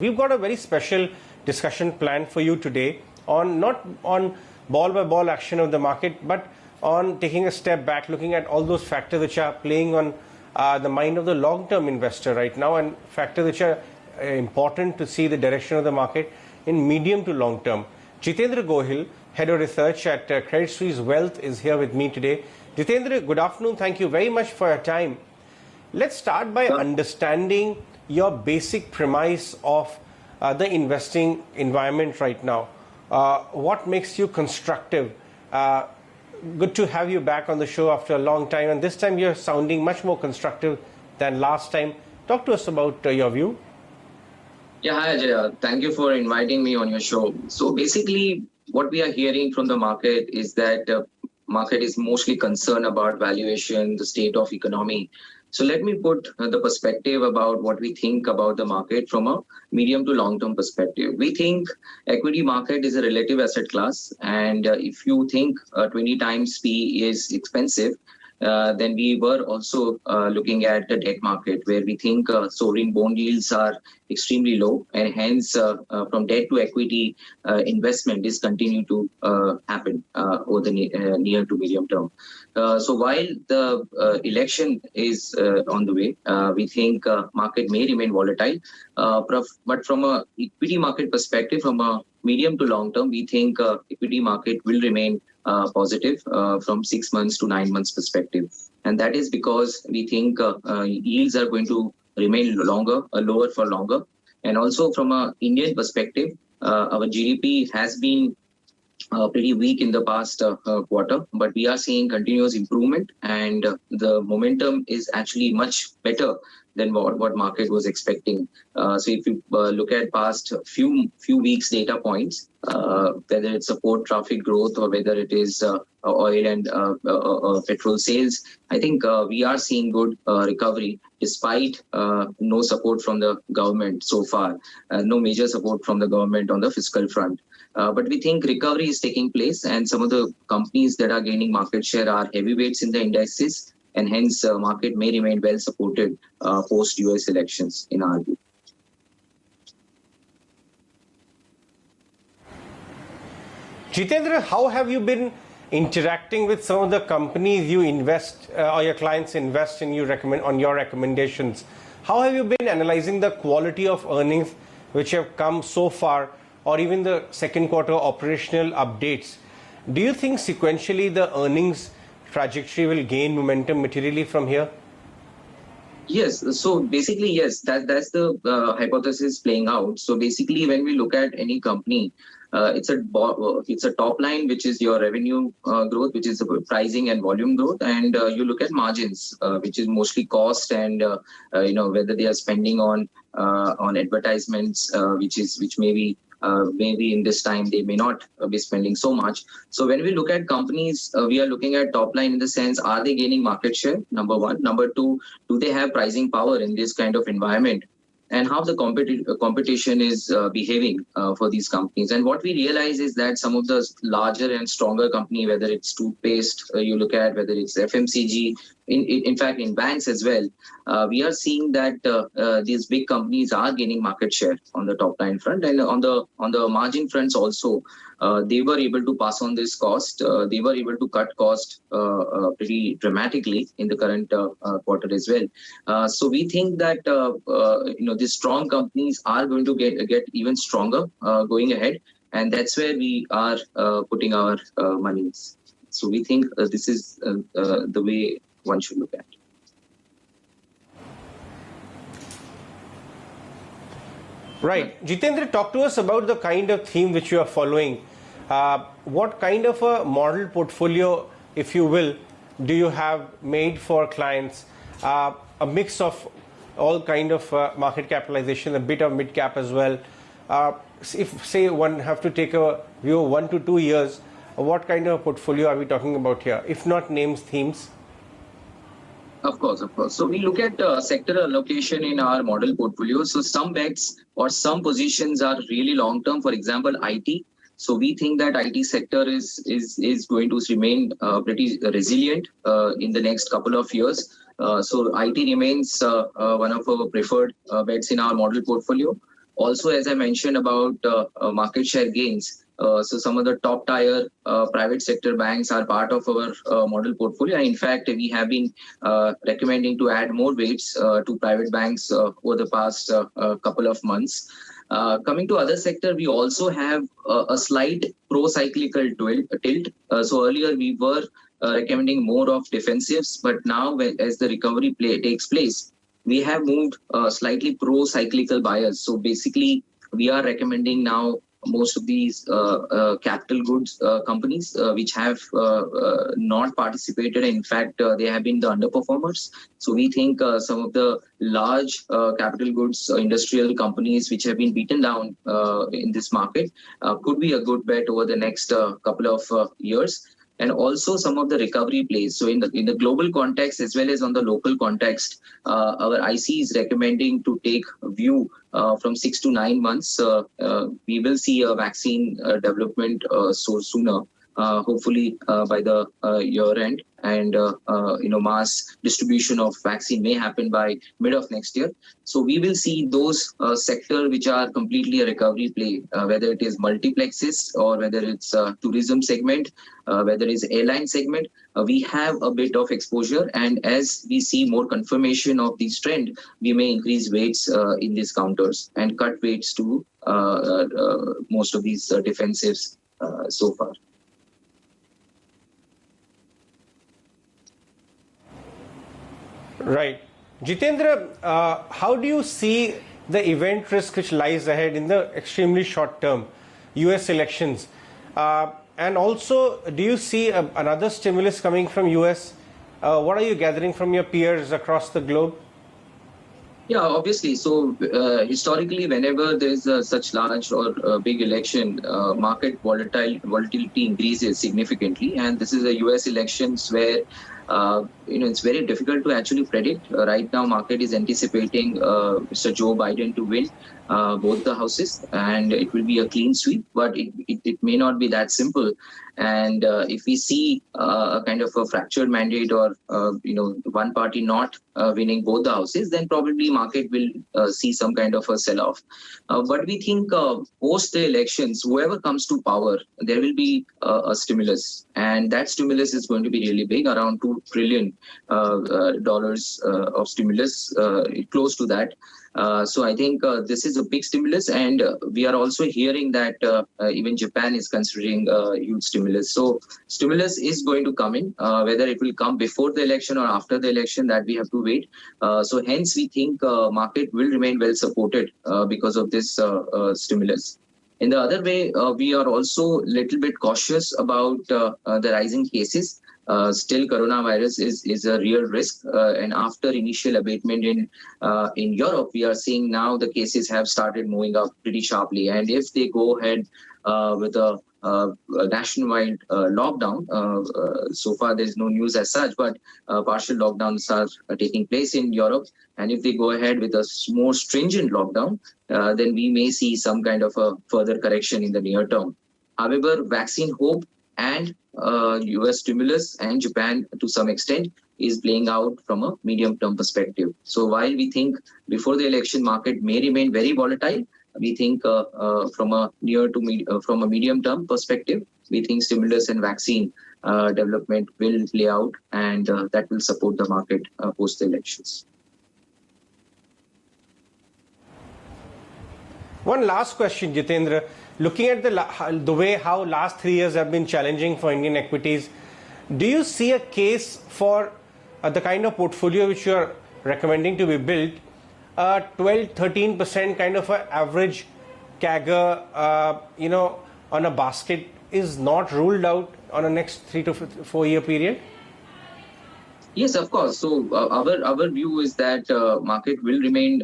We've got a very special discussion planned for you today on not on ball by ball action of the market, but on taking a step back, looking at all those factors which are playing on the mind of the long-term investor right now, and factors which are important to see the direction of the market in medium to long term. Jitendra Gohil, Head of Research at Credit Suisse Wealth, is here with me today. Jitendra, good afternoon. Thank you very much for your time. Let's start by understanding your basic premise of the investing environment right now. What makes you constructive? Good to have you back on the show after a long time, and this time you're sounding much more constructive than last time. Talk to us about your view. Yeah, hi Ajay. Thank you for inviting me on your show. So basically, what we are hearing from the market is that market is mostly concerned about valuation, the state of economy. So let me put the perspective about what we think about the market from a medium to long-term perspective. We think equity market is a relative asset class, and if you think 20 times P is expensive, then we were also looking at the debt market, where we think sovereign bond yields are extremely low, and hence from debt to equity investment is continue to happen over the near to medium term. So while the election is on the way, we think market may remain volatile, but from a equity market perspective, from a medium to long term, we think equity market will remain positive from 6 months to 9 months perspective. And that is because we think yields are going to remain lower for longer. And also from an Indian perspective, our GDP has been pretty weak in the past quarter, but we are seeing continuous improvement, and the momentum is actually much better than what market was expecting. So if you look at past few weeks data points, whether it's support traffic growth or whether it is oil and petrol sales, I think we are seeing good recovery despite no support from the government so far, no major support from the government on the fiscal front. But we think recovery is taking place, and some of the companies that are gaining market share are heavyweights in the indices, and hence market may remain well supported post US elections in our view. Jitendra, how have you been interacting with some of the companies you invest or your clients invest in, you recommend on your recommendations? How have you been analyzing the quality of earnings which have come so far, or even the second quarter operational updates? Do you think sequentially the earnings trajectory will gain momentum materially from here? Yes, so basically, yes, that's the hypothesis playing out. So basically, when we look at any company, it's a top line, which is your revenue growth, which is pricing and volume growth, and you look at margins, which is mostly cost and whether they are spending on advertisements, which maybe in this time they may not be spending so much. So when we look at companies, we are looking at top line in the sense, are they gaining market share? Number one. Number two, do they have pricing power in this kind of environment? And how the competition is behaving for these companies. And what we realize is that some of the larger and stronger company, whether it's toothpaste, you look at whether it's FMCG, in fact in banks as well, we are seeing that these big companies are gaining market share on the top line front, and on the margin fronts also. They were able to pass on this cost. They were able to cut cost pretty dramatically in the current quarter as well. So we think that these strong companies are going to get even stronger going ahead, and that's where we are putting our monies. So we think this is the way one should look at. Right. Jitendra, talk to us about the kind of theme which you are following. What kind of a model portfolio, if you will, do you have made for clients? A mix of all kind of market capitalization, a bit of mid cap as well. If say one have to take a view of 1 to 2 years, what kind of portfolio are we talking about here? If not names, themes. Of course. So we look at sector allocation in our model portfolio. So some bets or some positions are really long term. For example, IT. So we think that IT sector is going to remain pretty resilient in the next couple of years. So IT remains one of our preferred bets in our model portfolio. Also, as I mentioned about market share gains, so some of the top tier private sector banks are part of our model portfolio. In fact, we have been recommending to add more weights to private banks over the past couple of months. Coming to other sector, we also have a slight pro-cyclical tilt. So earlier we were recommending more of defensives, but now as the recovery takes place, we have moved slightly pro-cyclical bias. So basically, we are recommending now most of these capital goods companies which have not participated. In fact, they have been the underperformers. So we think some of the large capital goods industrial companies which have been beaten down in this market could be a good bet over the next couple of years. And also some of the recovery plays. So in the global context as well as on the local context, our IC is recommending to take a view from 6 to 9 months. We will see a vaccine development so sooner, hopefully by the year end, and mass distribution of vaccine may happen by mid of next year. So we will see those sectors which are completely a recovery play, whether it is multiplexes or whether it's tourism segment, whether it's airline segment. We have a bit of exposure, and as we see more confirmation of this trend, we may increase weights in these counters and cut weights to most of these defensives so far. Right. Jitendra, how do you see the event risk which lies ahead in the extremely short term, US elections? And also, do you see another stimulus coming from US? What are you gathering from your peers across the globe? Yeah, obviously. So historically, whenever there's such large or big election, market volatility increases significantly. And this is a US elections where it's very difficult to actually predict. Right now, market is anticipating Mr. Joe Biden to win both the houses, and it will be a clean sweep, but it may not be that simple. And if we see a kind of a fractured mandate or one party not winning both the houses, then probably market will see some kind of a sell-off. But we think post the elections, whoever comes to power, there will be a stimulus, and that stimulus is going to be really big, around $2 trillion of stimulus, close to that. So I think this is a big stimulus, and we are also hearing that even Japan is considering a huge stimulus. So stimulus is going to come in, whether it will come before the election or after the election, that we have to wait. So hence we think market will remain well supported because of this stimulus. In the other way, we are also a little bit cautious about the rising cases. Still, coronavirus is a real risk, and after initial abatement in Europe, we are seeing now the cases have started moving up pretty sharply. And if they go ahead with a nationwide lockdown, so far there is no news as such, but partial lockdowns are taking place in Europe. And if they go ahead with a more stringent lockdown, then we may see some kind of a further correction in the near term. However, vaccine hope and US stimulus and Japan to some extent is playing out from a medium-term perspective. So while we think before the election market may remain very volatile, we think from a medium-term perspective, we think stimulus and vaccine development will play out, and that will support the market post the elections. One last question, Jitendra. Looking at the way how last 3 years have been challenging for Indian equities, do you see a case for the kind of portfolio which you are recommending to be built, 12-13% kind of an average CAGR, on a basket is not ruled out on a next 3 to 4 year period? Yes, of course. So our view is that market will remain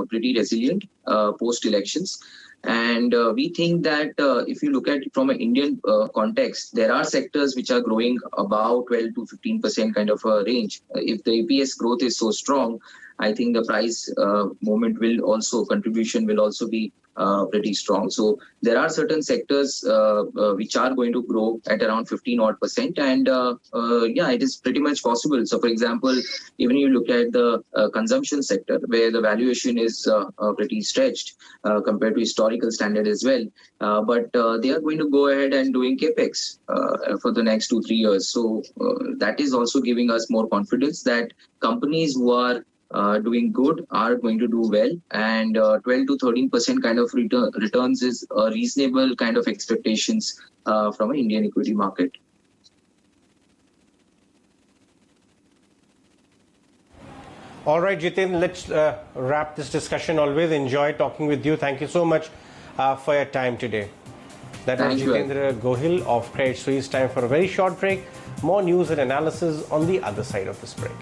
pretty resilient post elections. And we think that if you look at it from an Indian context, there are sectors which are growing about 12 to 15% kind of a range. If the EPS growth is so strong, I think the price movement contribution will also be pretty strong. So there are certain sectors which are going to grow at around 15% and yeah, it is pretty much possible. So for example, even you look at the consumption sector where the valuation is pretty stretched compared to historical standard as well, but they are going to go ahead and doing capex for the next 2-3 years. So that is also giving us more confidence that companies who are doing good are going to do well, and 12 to 13% kind of returns is a reasonable kind of expectations from an Indian equity market. All right, Jiten, let's wrap this discussion. Always enjoy talking with you. Thank you so much for your time today. That was Jitendra Gohil of Credit Suisse. Time for a very short break. More news and analysis on the other side of this break.